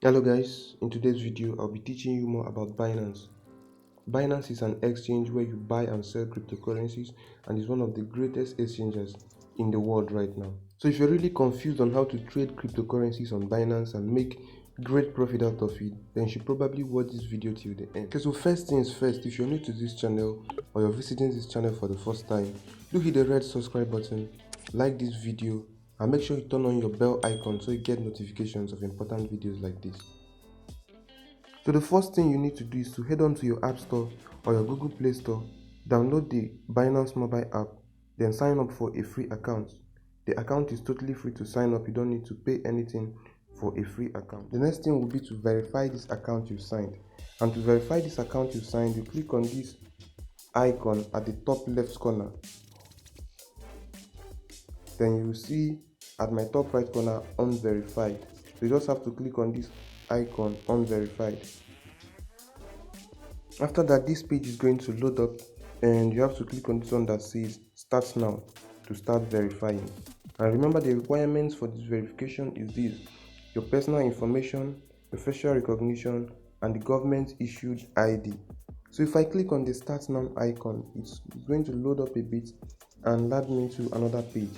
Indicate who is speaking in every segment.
Speaker 1: Hello guys, in today's video I'll be teaching you more about Binance. Binance is an exchange where you buy and sell cryptocurrencies and is one of the greatest exchanges in the world right now. So if you're really confused on how to trade cryptocurrencies on Binance and make great profit out of it, then you should probably watch this video till the end. Okay, so first things first, if you're new to this channel or you're visiting this channel for the first time, do hit the red subscribe button, like this video, and make sure you turn on your bell icon so you get notifications of important videos like this. So the first thing you need to do is to head on to your App Store or your Google Play Store, download the Binance mobile app, then sign up for a free account. The account is totally free to sign up, you don't need to pay anything for a free account. The next thing will be to verify this account you signed. And to verify this account you signed, you click on this icon at the top left corner. Then you will see at my top right corner unverified. So you just have to click on this icon unverified. After that, this page is going to load up and you have to click on this one that says start now to start verifying. And remember, the requirements for this verification is this: your personal information, your facial recognition, and the government issued ID. So if I click on the start now icon, it's going to load up a bit and lead me to another page.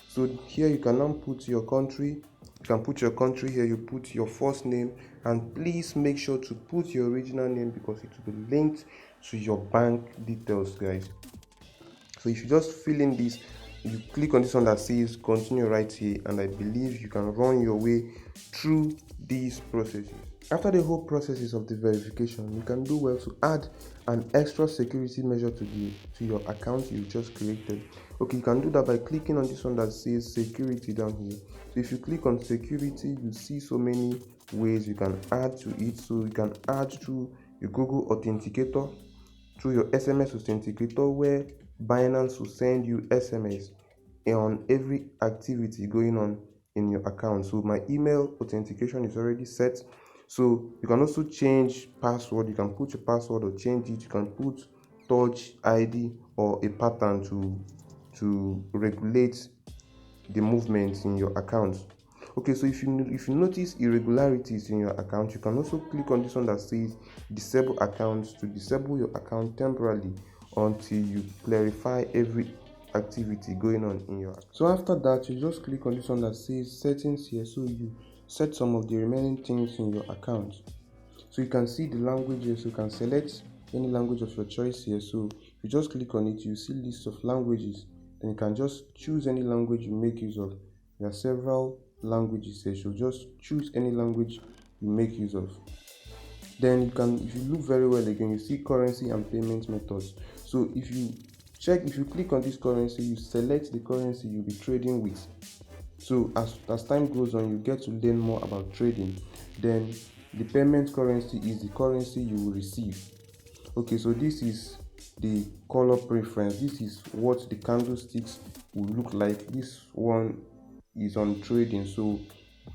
Speaker 1: So here you can now put your country. You can put your country here, you put your first name, and please make sure to put your original name because it will be linked to your bank details, guys. So if you just fill in this, you click on this one that says continue right here, and I believe you can run your way through these processes. After the whole processes of the verification, you can do well to add an extra security measure to your account you just created. Okay, you can do that by clicking on this one that says security down here. So if you click on security, you see so many ways you can add to it. So you can add to your Google Authenticator, through your SMS Authenticator, where Binance will send you SMS on every activity going on in your account. So my email authentication is already set. So you can also change password. You can put your password or change it. You can put touch ID or a pattern to regulate the movements in your account. Okay, so if you notice irregularities in your account, you can also click on this one that says disable accounts to disable your account temporarily until you clarify every activity going on in your account. So after that, you just click on this one that says settings here, so you set some of the remaining things in your account. So you can see the languages. You can select any language of your choice here. So if you just click on it, you see list of languages. Then you can just choose any language you make use of. There are several languages here, so just choose any language you make use of. Then you can, if you look very well again, you see currency and payment methods. So if you click on this currency, you select the currency you'll be trading with. So as time goes on, you get to learn more about trading. Then the payment currency is the currency you will receive. Okay, so this is the color preference. This is what the candlesticks will look like. This one is on trading, so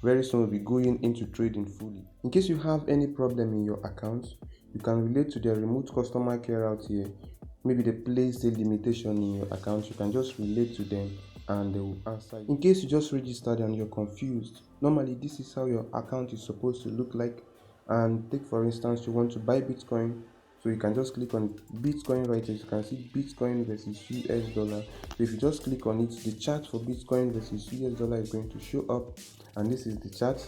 Speaker 1: very soon we'll be going into trading fully. In case you have any problem in your account, you can relate to their remote customer care out here. Maybe they place a limitation in your account, you can just relate to them and they will answer you. In case you just registered and you're confused, normally this is how your account is supposed to look like. And take for instance, you want to buy Bitcoin, so you can just click on Bitcoin right here. You can see Bitcoin versus US dollar. So if you just click on it, the chart for Bitcoin versus US dollar is going to show up, and this is the chart.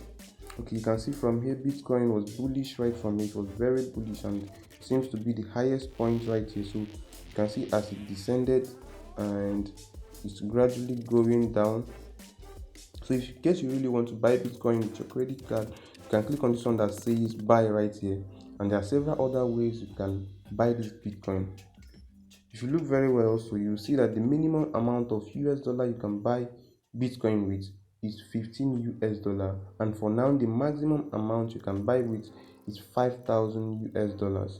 Speaker 1: Okay, you can see from here Bitcoin was bullish right from here. It was very bullish and seems to be the highest point right here. So you can see as it descended and it's gradually going down. So if in case you really want to buy Bitcoin with your credit card, you can click on this one that says buy right here. And there are several other ways you can buy this Bitcoin. If you look very well also, you see that the minimum amount of US dollar you can buy Bitcoin with is 15 US dollar. And for now, the maximum amount you can buy with is 5,000 US dollars.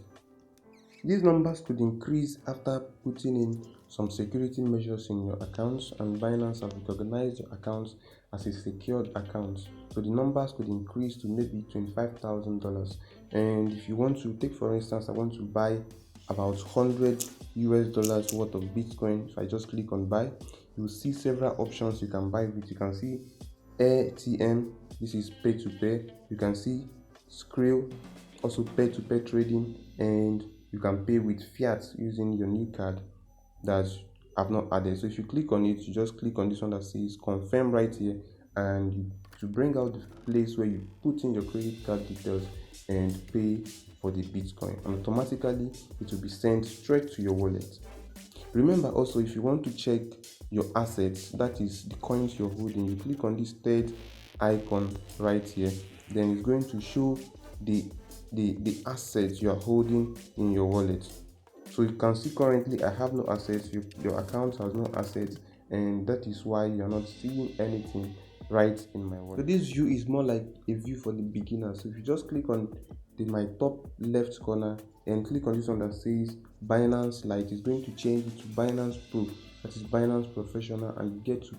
Speaker 1: These numbers could increase after putting in some security measures in your accounts, and Binance have recognized your accounts as a secured account. So the numbers could increase to maybe $25,000. And if you want to take, for instance, I want to buy about 100 US dollars worth of Bitcoin. If I just click on buy, you will see several options you can buy with. You can see ATM, this is pay to pay. You can see Skrill, also peer-to-peer trading, and you can pay with fiat using your new card that I've not added. So if you click on it, you just click on this one that says confirm right here, and to bring out the place where you put in your credit card details and pay for the Bitcoin, and automatically it will be sent straight to your wallet. Remember also, if you want to check your assets, that is the coins you're holding, you click on this third icon right here, then it's going to show the assets you are holding in your wallet. So you can see currently I have no assets, your account has no assets, and that is why you're not seeing anything right in my wallet. So this view is more like a view for the beginner. So if you just click on my top left corner and click on this one that says Binance Lite, it's going to change it to Binance Pro, that is Binance Professional, and you get to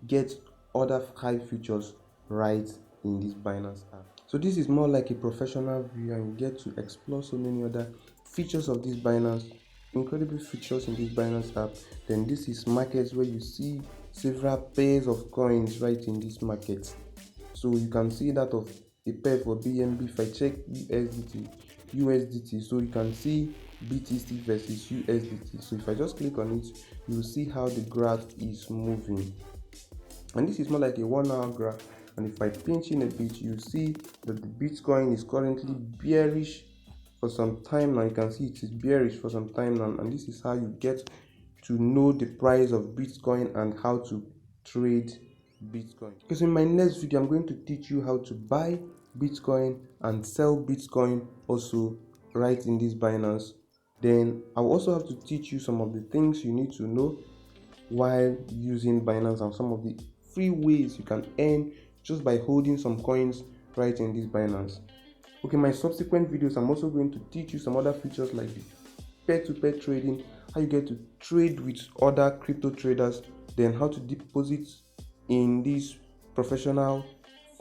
Speaker 1: get other high features right in this Binance app. So this is more like a professional view, and you get to explore so many other features of this Binance, incredible features in this Binance app. Then this is markets, where you see several pairs of coins right in this market. So you can see that of a pair for BNB. If I check USDT, so you can see BTC versus USDT. So if I just click on it, you will see how the graph is moving, and this is more like a 1 hour graph. And if I pinch in a bit, you see that the Bitcoin is currently bearish for some time now. You can see it is bearish for some time now, and this is how you get to know the price of Bitcoin and how to trade Bitcoin. Because in my next video, I'm going to teach you how to buy Bitcoin and sell Bitcoin also right in this Binance. Then I will also have to teach you some of the things you need to know while using Binance, and some of the free ways you can earn just by holding some coins right in this Binance. Okay, my subsequent videos, I'm also going to teach you some other features like the peer-to-peer trading, how you get to trade with other crypto traders, then how to deposit in this professional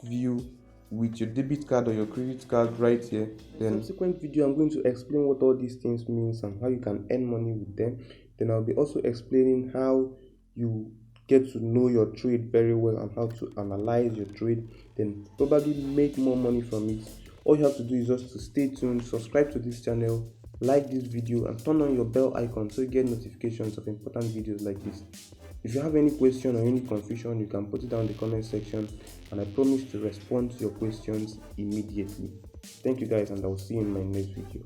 Speaker 1: view with your debit card or your credit card right here. Then subsequent video, I'm going to explain what all these things means and how you can earn money with them. Then I'll be also explaining how you get to know your trade very well and how to analyze your trade, then probably make more money from it. All you have to do is just to stay tuned, subscribe to this channel, like this video, and turn on your bell icon so you get notifications of important videos like this. If you have any question or any confusion, you can put it down in the comment section, and I promise to respond to your questions immediately. Thank you guys, and I will see you in my next video.